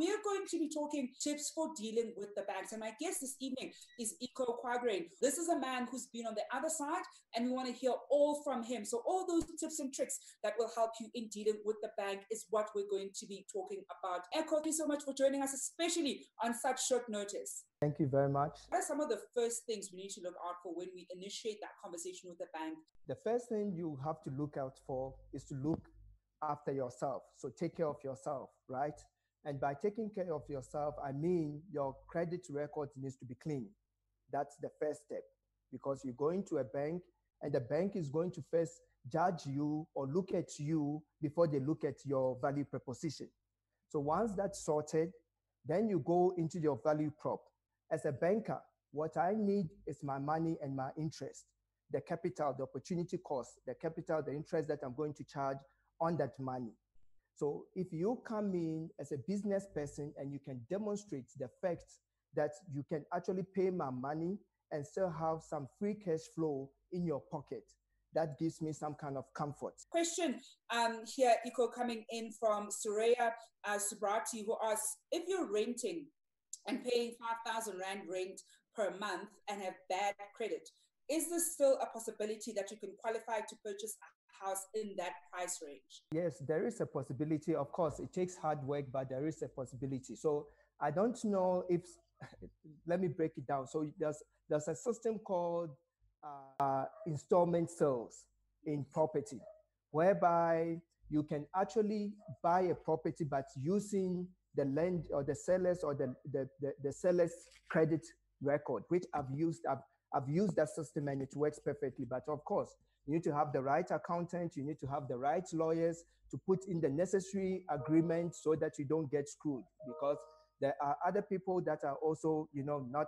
we are going to be talking tips for dealing with the banks. And my guest this evening is Eko Quagrain. This is a man who's been on the other side, and we want to hear all from him. So all those tips and tricks that will help you in dealing with the bank is what we're going to be talking about. Eko, thank you so much for joining us, especially on such short notice. Thank you very much. What are some of the first things we need to look out for when we initiate that conversation with the bank? The first thing you have to look out for is to look after yourself. So take care of yourself, right? And by taking care of yourself, I mean your credit record needs to be clean. That's the first step, because you're going to a bank and the bank is going to first judge you or look at you before they look at your value proposition. So once that's sorted, then you go into your value prop. As a banker, what I need is my money and my interest, the capital, the opportunity cost, the capital, the interest that I'm going to charge on that money. So if you come in as a business person and you can demonstrate the fact that you can actually pay my money and still have some free cash flow in your pocket, that gives me some kind of comfort. Question here, Eko, coming in from Suraya Subrati, who asks, if you're renting and paying 5,000 Rand rent per month and have bad credit, is this still a possibility that you can qualify to purchase a house in that price range? Yes, there is a possibility. Of course, it takes hard work, but there is a possibility. So I don't know if, let me break it down. So there's a system called installment sales in property, whereby you can actually buy a property, but using the land or the sellers or the seller's credit record, which I've used that system and it works perfectly. But of course, you need to have the right accountant, you need to have the right lawyers to put in the necessary agreement so that you don't get screwed, because there are other people that are also, not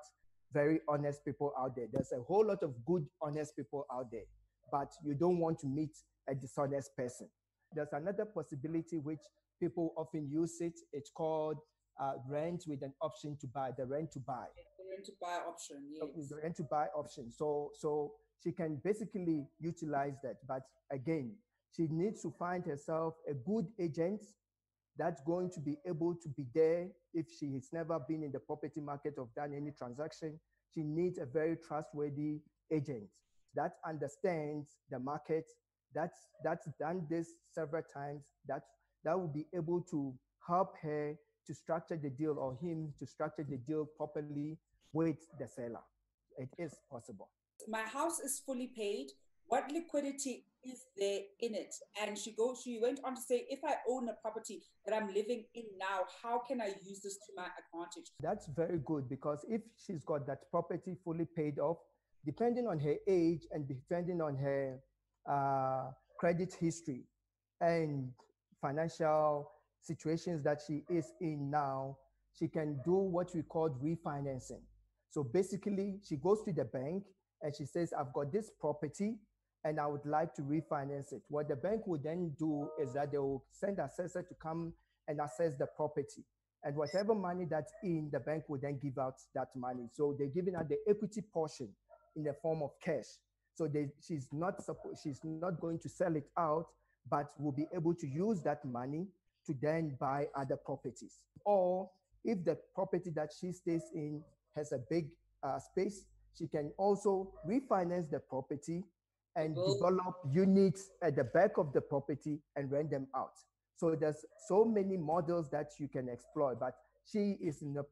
very honest people out there. There's a whole lot of good, honest people out there, but you don't want to meet a dishonest person. There's another possibility which people often use it. It's called rent with an option to buy, the rent to buy. The rent to buy option, yes. The rent to buy option. So she can basically utilize that. But again, she needs to find herself a good agent that's going to be able to be there. If she has never been in the property market or done any transaction, she needs a very trustworthy agent that understands the market, that's done this several times, that will be able to help her to structure the deal, or him to structure the deal properly with the seller. It is possible. My house is fully paid. What liquidity is there in it? And she went on to say, if I own a property that I'm living in now, how can I use this to my advantage? That's very good, because if she's got that property fully paid off, depending on her age and depending on her credit history and financial situations that she is in now, she can do what we call refinancing. So basically, she goes to the bank and she says, I've got this property and I would like to refinance it. What the bank would then do is that they will send an assessor to come and assess the property. And whatever money that's in, the bank will then give out that money. So they're giving her the equity portion in the form of cash. So she's not going to sell it out, but will be able to use that money to then buy other properties. Or if the property that she stays in has a big space, she can also refinance the property and develop units at the back of the property and rent them out. So there's so many models that you can explore, but she is in a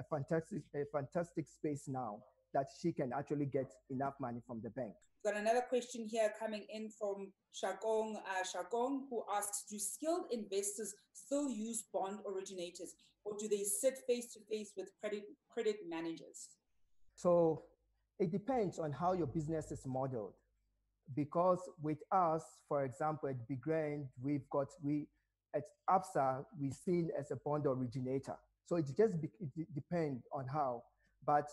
fantastic space now that she can actually get enough money from the bank. We've got another question here coming in from Shagong, who asks, do skilled investors still use bond originators, or do they sit face-to-face with credit managers? So it depends on how your business is modeled. Because with us, for example, at Big Grand, at ABSA, we're seen as a bond originator. So it depends on how, but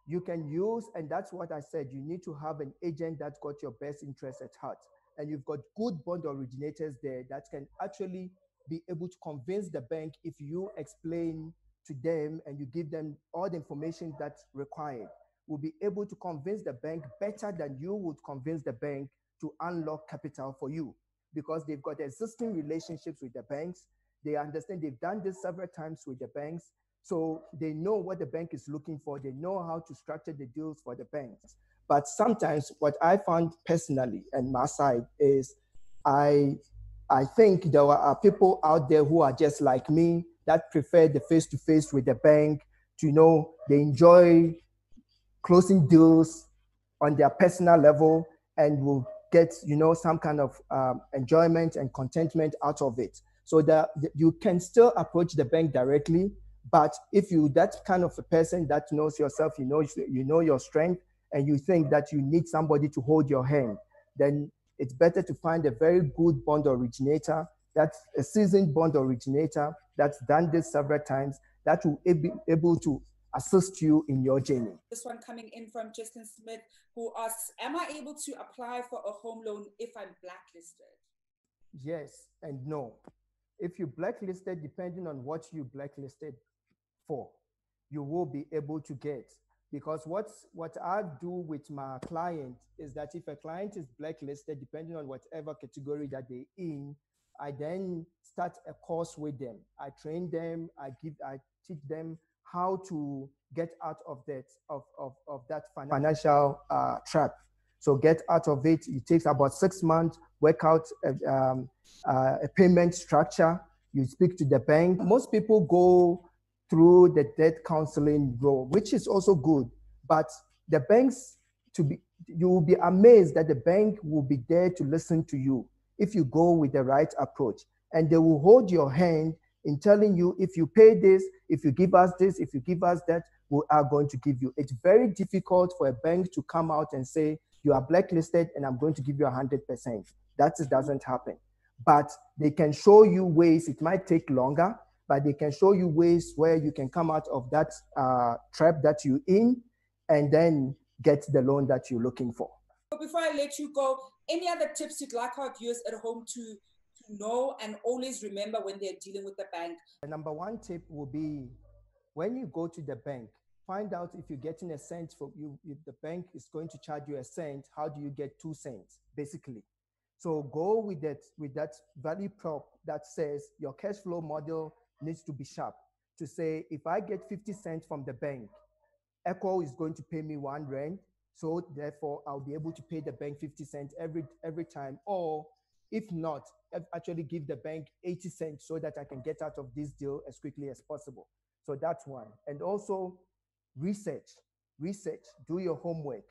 you can use, and that's what I said, you need to have an agent that's got your best interest at heart. And you've got good bond originators there that can actually be able to convince the bank if you explain to them and you give them all the information that's required. Will be able to convince the bank better than you would convince the bank to unlock capital for you, because they've got existing relationships with the banks. They understand, they've done this several times with the banks. So they know what the bank is looking for. They know how to structure the deals for the banks. But sometimes what I found personally and my side is I I think there are people out there who are just like me that prefer the face-to-face with the bank. To know they enjoy closing deals on their personal level and will get some kind of enjoyment and contentment out of it. So that you can still approach the bank directly, but if you that kind of a person that knows yourself, you know your strength, and you think that you need somebody to hold your hand, then it's better to find a very good bond originator, that's a seasoned bond originator that's done this several times, that will be able to assist you in your journey. This one coming in from Justin Smith, who asks, am I able to apply for a home loan if I'm blacklisted? Yes and no. If you're blacklisted, depending on what you blacklisted for, you will be able to get. Because what I do with my client is that if a client is blacklisted, depending on whatever category that they're in, I then start a course with them. I train them, I teach them how to get out of that financial trap. So get out of it. It takes about 6 months, work out a payment structure. You speak to the bank. Most people go through the debt counseling role, which is also good. But the banks, you will be amazed that the bank will be there to listen to you if you go with the right approach. And they will hold your hand in telling you, if you pay this, if you give us this, if you give us that, we are going to give you. It's very difficult for a bank to come out and say, you are blacklisted and I'm going to give you 100%. That doesn't happen. But they can show you ways. It might take longer, but they can show you ways where you can come out of that trap that you're in and then get the loan that you're looking for. But before I let you go, any other tips you'd like our viewers at home to know and always remember when they're dealing with the bank? The number one tip will be, when you go to the bank, find out if you're getting a cent from you. If the bank is going to charge you a cent, how do you get 2 cents, basically? So go with that value prop that says your cash flow model needs to be sharp. To say, if I get 50 cents from the bank, Echo is going to pay me R1, so therefore I'll be able to pay the bank 50 cents every time. Or if not, actually give the bank 80 cents so that I can get out of this deal as quickly as possible. So that's one. And also research, do your homework.